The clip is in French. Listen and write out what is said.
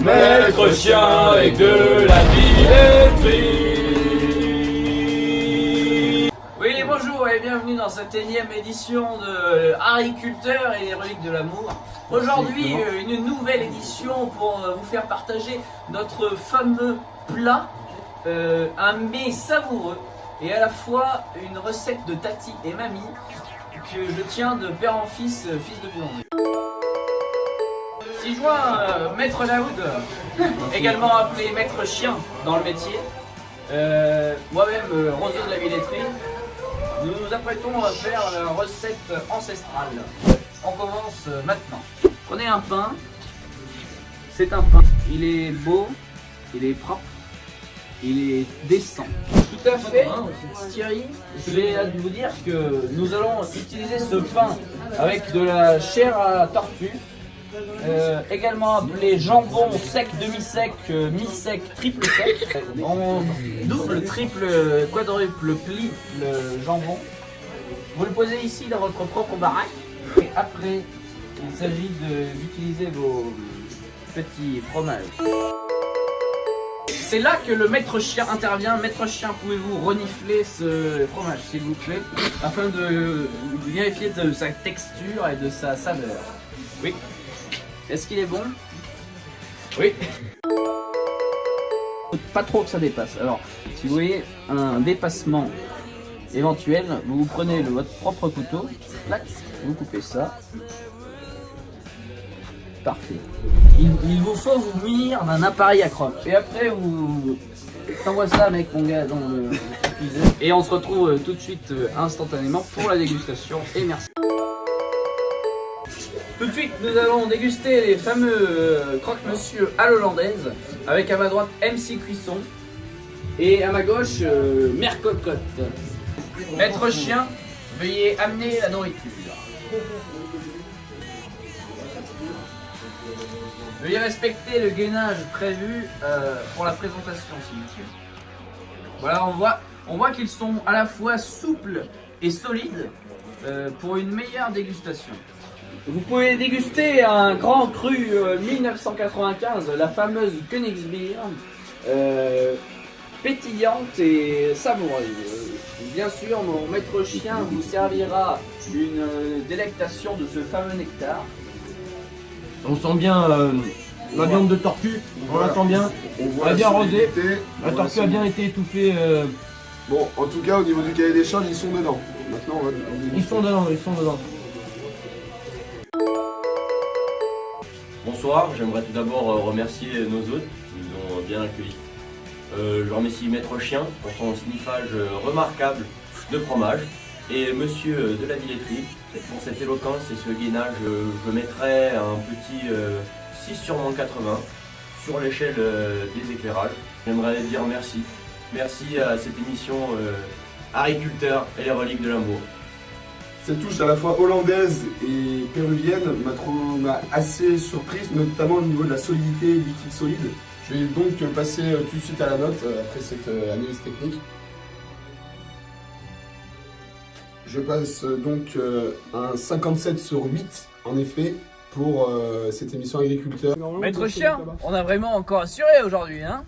Maître chien avec de la billetterie. Oui, bonjour et bienvenue dans cette énième édition de Agriculteur et les reliques de l'amour. Aujourd'hui, une nouvelle édition pour vous faire partager notre fameux plat, un mets savoureux et à la fois une recette de Tati et Mamie que je tiens de père en fils, fils de boulanger. Si joint Maître Daoud, également appelé Maître Chien dans le métier, moi-même Roseau de la Villetterie, nous nous apprêtons à faire la recette ancestrale. On commence maintenant. Prenez un pain, c'est un pain, il est beau, il est propre, il est décent. Tout à fait, Thierry, je vais vous dire que nous allons utiliser ce pain avec de la chair à tortue, également appelé jambon sec, demi-sec, mi-sec, triple sec. On double, triple, quadruple plie le jambon. Vous le posez ici dans votre propre baraque. Et après, il s'agit d'utiliser vos petits fromages. C'est là que le maître chien intervient. Maître chien, pouvez-vous renifler ce fromage, s'il vous plaît, afin de vérifier de sa texture et de sa saveur. Oui. Est-ce qu'il est bon? Oui. Pas trop que ça dépasse. Alors, si vous voyez un dépassement éventuel, vous prenez votre propre couteau, clac, vous coupez ça. Parfait. Il vous faut vous munir d'un appareil à croque. Et après, vous t'envoies ça avec mon gars dans le cuisine. Et on se retrouve tout de suite, instantanément, pour la dégustation. Et merci. Tout de suite, nous allons déguster les fameux croque-monsieur à l'hollandaise, avec à ma droite MC Cuisson et à ma gauche Mère Cocotte. Maître chien, veuillez amener la nourriture. Veuillez respecter le gainage prévu pour la présentation, s'il vous plaît. Voilà, on voit qu'ils sont à la fois souples et solides pour une meilleure dégustation. Vous pouvez déguster un grand cru 1995, la fameuse Königsbier, pétillante et savoureuse. Bien sûr, mon maître chien vous servira une délectation de ce fameux nectar. On sent bien la viande de tortue, on la sent bien, elle a bien rosé, la tortue a bien été étouffée. Bon, en tout cas, au niveau du cahier des charges, ils sont dedans. Maintenant, Ils sont dedans, ils sont dedans. Bonsoir, j'aimerais tout d'abord remercier nos hôtes qui nous ont bien accueillis. Je remercie Maître Chien pour son sniffage remarquable de fromage et Monsieur de la Villetterie pour cette éloquence et ce gainage. Je mettrai un petit 6 sur mon 80 sur l'échelle des éclairages. J'aimerais dire merci. Merci à cette émission Agriculteur et les reliques de l'amour. cette touche à la fois hollandaise et péruvienne m'a assez surprise, notamment au niveau de la solidité, liquide solide. Je vais donc passer tout de suite à la note après cette analyse technique. Je passe donc un 57 sur 8 en effet pour cette émission Agriculteur. Maître chien, on a vraiment encore assuré aujourd'hui, hein?